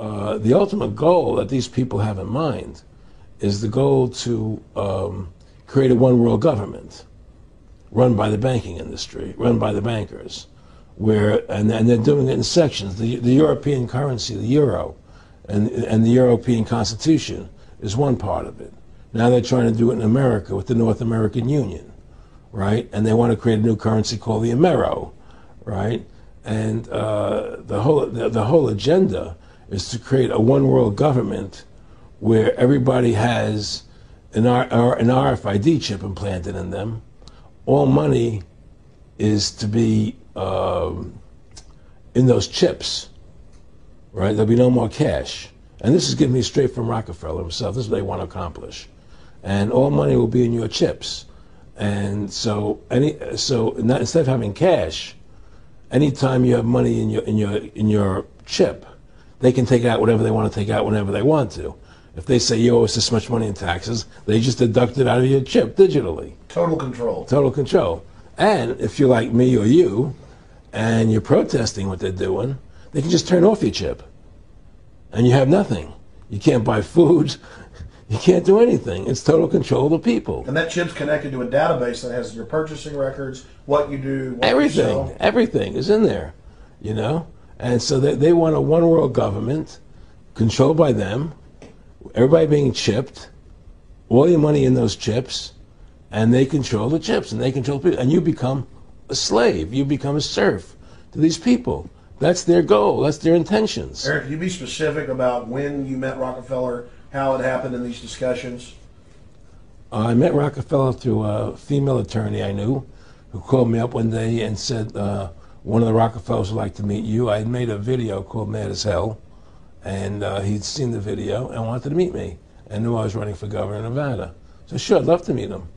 the ultimate goal that these people have in mind is the goal to create a one-world government run by the banking industry, run by the bankers, and they're doing it in sections. The European currency, the euro, and the European Constitution is one part of it. Now they're trying to do it in America with the North American Union, right? And they want to create a new currency called the Amero, right? And the whole agenda is to create a one-world government where everybody has an RFID chip implanted in them. All money is to be in those chips, right? There'll be no more cash. And this is giving me straight from Rockefeller himself. This is what they want to accomplish. And all money will be in your chips. And so instead of having cash, anytime you have money in your chip, they can take out whatever they want to take out whenever they want to. If they say you owe us this much money in taxes, they just deduct it out of your chip digitally. Total control. Total control. And if you're like me or you, and you're protesting what they're doing, they can just turn off your chip. And you have nothing. You can't buy food. You can't do anything. It's total control of the people. And that chip's connected to a database that has your purchasing records, what you do, what everything, you sell. Everything is in there, you know? And so they want a one-world government controlled by them, everybody being chipped, all your money in those chips, and they control the chips, and they control people. And you become a slave. You become a serf to these people. That's their goal. That's their intentions. Eric, can you be specific about when you met Rockefeller, how it happened in these discussions? I met Rockefeller through a female attorney I knew who called me up one day and said, one of the Rockefellers would like to meet you. I had made a video called Mad as Hell, and he'd seen the video and wanted to meet me and knew I was running for governor of Nevada. So sure, I'd love to meet him.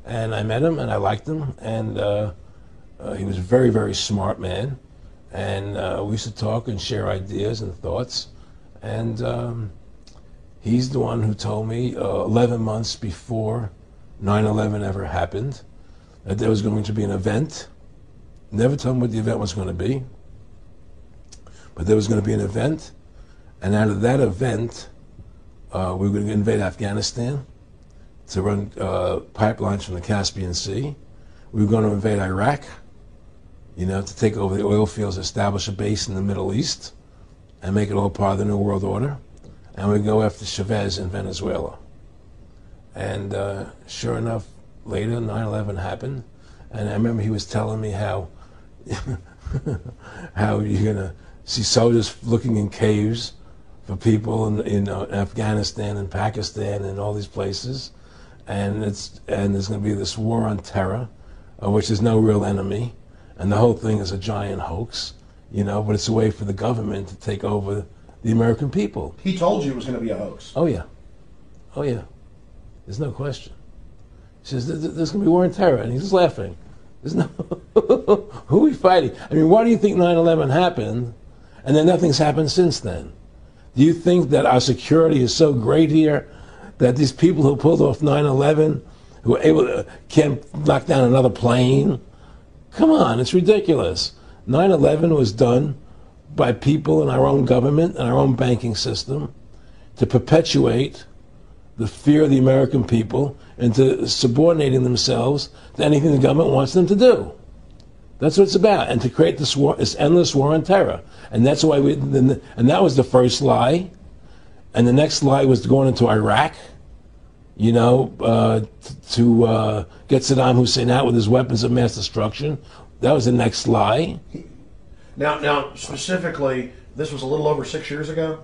And I met him, and I liked him, and he was a very, very smart man. And we used to talk and share ideas and thoughts. And he's the one who told me 11 months before 9/11 ever happened that there was going to be an event. Never told me what the event was going to be, but there was going to be an event. And out of that event, we were going to invade Afghanistan to run pipelines from the Caspian Sea. We were going to invade Iraq, you know, to take over the oil fields, establish a base in the Middle East, and make it all part of the New World Order. And we'd go after Chavez in Venezuela. And sure enough, later 9/11 happened. And I remember he was telling me how how you're going to see soldiers looking in caves for people in Afghanistan and Pakistan and all these places. And there's going to be this war on terror, which is no real enemy. And the whole thing is a giant hoax, you know, but it's a way for the government to take over the American people. He told you it was going to be a hoax. Oh, yeah. Oh, yeah. There's no question. He says, there's going to be war on terror. And he's just laughing. There's no... Who are we fighting? I mean, why do you think 9/11 happened and then nothing's happened since then? Do you think that our security is so great here that these people who pulled off 9/11, who were able to, can't knock down another plane? Come on, it's ridiculous. 9/11 was done by people in our own government and our own banking system to perpetuate the fear of the American people into subordinating themselves to anything the government wants them to do. That's what it's about, and to create this war, this endless war on terror. And that's why and that was the first lie. And the next lie was going into Iraq, you know, to get Saddam Hussein out with his weapons of mass destruction. That was the next lie. Now, specifically, this was a little over 6 years ago.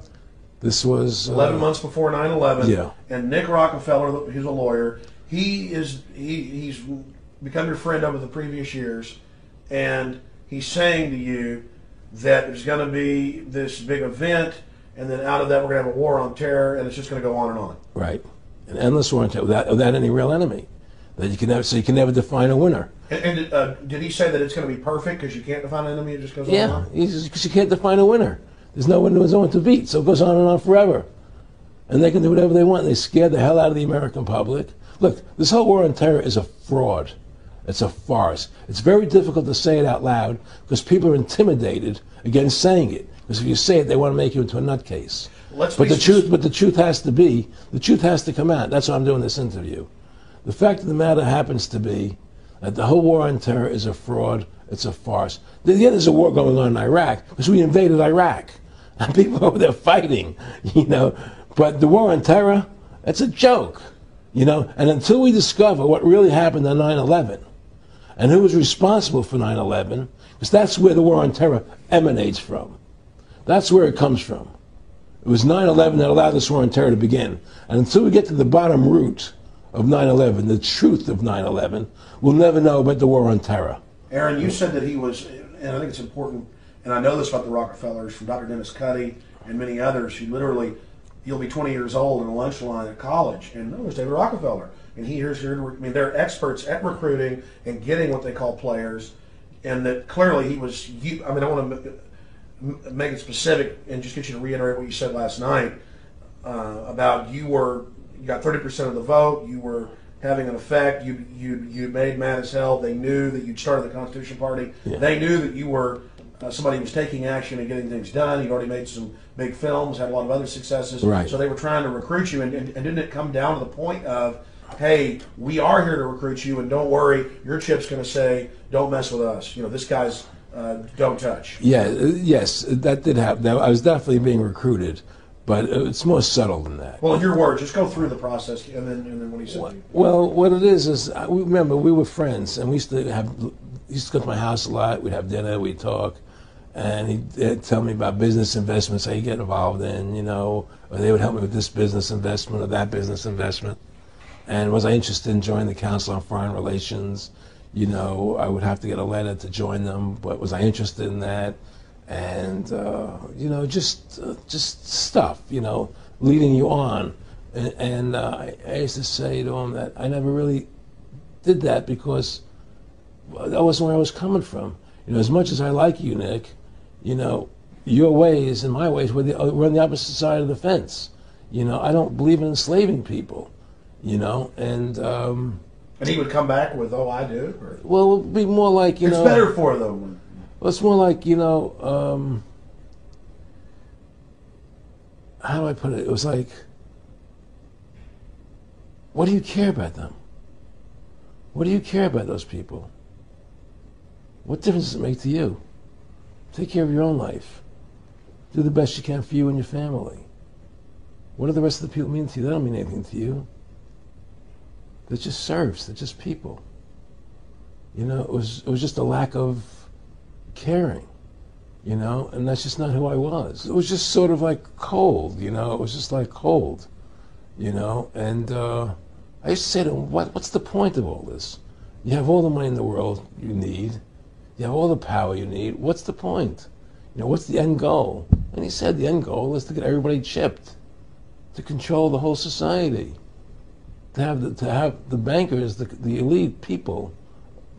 This was 11 months before 9/11. Yeah. And Nick Rockefeller, who's a lawyer, he's become your friend over the previous years, and he's saying to you that there's going to be this big event, and then out of that we're going to have a war on terror, and it's just going to go on and on. Right, an endless war on terror without any real enemy. That you can never, so you can never define a winner. And did he say that it's going to be perfect because you can't define an enemy? It just goes on and on? Yeah, because you can't define a winner. There's no one to beat, so it goes on and on forever. And they can do whatever they want. They scare the hell out of the American public. Look, this whole war on terror is a fraud. It's a farce. It's very difficult to say it out loud because people are intimidated against saying it. Because if you say it, they want to make you into a nutcase. Let's But be the truth has to come out. That's why I'm doing this interview. The fact of the matter happens to be that the whole war on terror is a fraud. It's a farce. Yeah, there's a war going on in Iraq because we invaded Iraq. And people over there fighting, you know. But the war on terror, it's a joke, you know. And until we discover what really happened on 9/11 and who was responsible for 9/11, because that's where the war on terror emanates from. That's where it comes from. It was 9/11 that allowed this war on terror to begin. And until we get to the bottom root of 9/11, the truth of 9/11, we'll never know about the war on terror. Aaron, you said that he was, and I think it's important, and I know this about the Rockefellers from Dr. Dennis Cuddy and many others who literally, you'll be 20 years old in a lunch line at college, and no, there's David Rockefeller. And they're experts at recruiting and getting what they call players, and that clearly he was, I want to make it specific and just get you to reiterate what you said last night about you got 30% of the vote, you were having an effect, you made mad as hell, they knew that you'd started the Constitution Party, they knew that you were somebody who was taking action and getting things done, you'd already made some big films, had a lot of other successes, right. So they were trying to recruit you, and didn't it come down to the point of, hey, we are here to recruit you, and don't worry, your chip's going to say, don't mess with us, you know, this guy's don't touch. Yeah, yes, that did happen. I was definitely being recruited, but it's more subtle than that. Well, in your words, just go through the process, and then what he said to you. Well, what it is remember, we were friends, and we used to go to my house a lot. We'd have dinner, we'd talk, and he'd tell me about business investments I get involved in, you know, or they would help me with this business investment or that business investment. And was I interested in joining the Council on Foreign Relations? You know, I would have to get a letter to join them, but was I interested in that? And, you know, just stuff, you know, leading you on. And I used to say to him that I never really did that because that wasn't where I was coming from. You know, as much as I like you, Nick, you know, your ways and my ways, we're on the opposite side of the fence. You know, I don't believe in enslaving people, you know, and he would come back with, oh, I do? Or? Well, it would be more like, you know... It's better for them. Well, it's more like, you know, how do I put it? It was like, what do you care about them? What do you care about those people? What difference does it make to you? Take care of your own life. Do the best you can for you and your family. What do the rest of the people mean to you? They don't mean anything to you. They're just serfs. They're just people. You know, it was just a lack of caring, you know, and that's just not who I was. It was just sort of like cold, you know. It was just like cold, you know. And I used to say to him, what's the point of all this? You have all the money in the world you need. You have all the power you need. What's the point? You know, what's the end goal? And he said the end goal is to get everybody chipped, to control the whole society, to have the bankers, the elite people,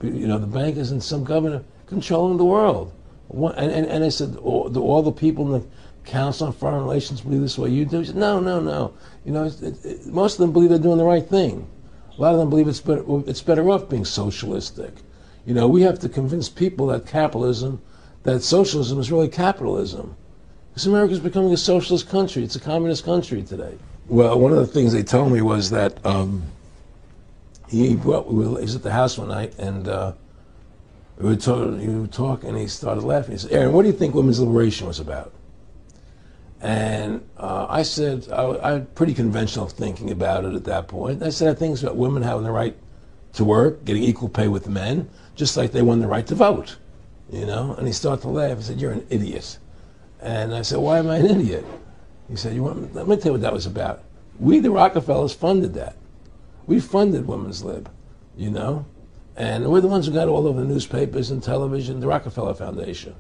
you know, the bankers and some governor controlling the world. And I said, all the people in the Council on Foreign Relations believe this way you do? He said, no. You know, most of them believe they're doing the right thing. A lot of them believe it's better off being socialistic. You know, we have to convince people that socialism is really capitalism. Because America is becoming a socialist country. It's a communist country today. Well, one of the things they told me was that he was at the house one night, and he would talk, and he started laughing. He said, Aaron, what do you think women's liberation was about? And I said, I had pretty conventional thinking about it at that point. I said, I think it's about women having the right to work, getting equal pay with men, just like they won the right to vote, you know? And he started to laugh. He said, you're an idiot. And I said, why am I an idiot? He said, let me tell you what that was about. We, the Rockefellers, funded that. We funded women's lib, you know? And we're the ones who got all over the newspapers and television, the Rockefeller Foundation.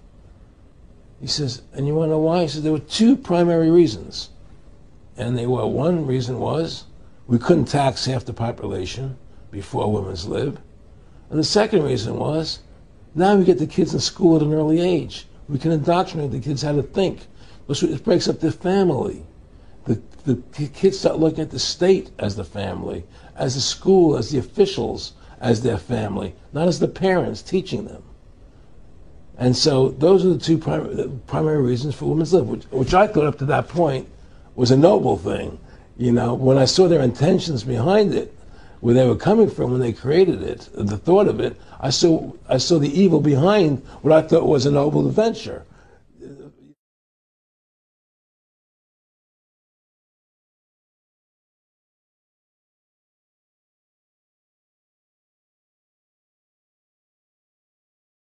He says, and you want to know why? He said, there were two primary reasons. And one reason was we couldn't tax half the population before women's lib. And the second reason was, now we get the kids in school at an early age. We can indoctrinate the kids how to think. It breaks up their family. The kids start looking at the state as the family, as the school, as the officials, as their family, not as the parents teaching them. And so those are the two primary reasons for women's lib, which I thought up to that point was a noble thing. You know, when I saw their intentions behind it, where they were coming from when they created it, the thought of it, I saw the evil behind what I thought was a noble adventure.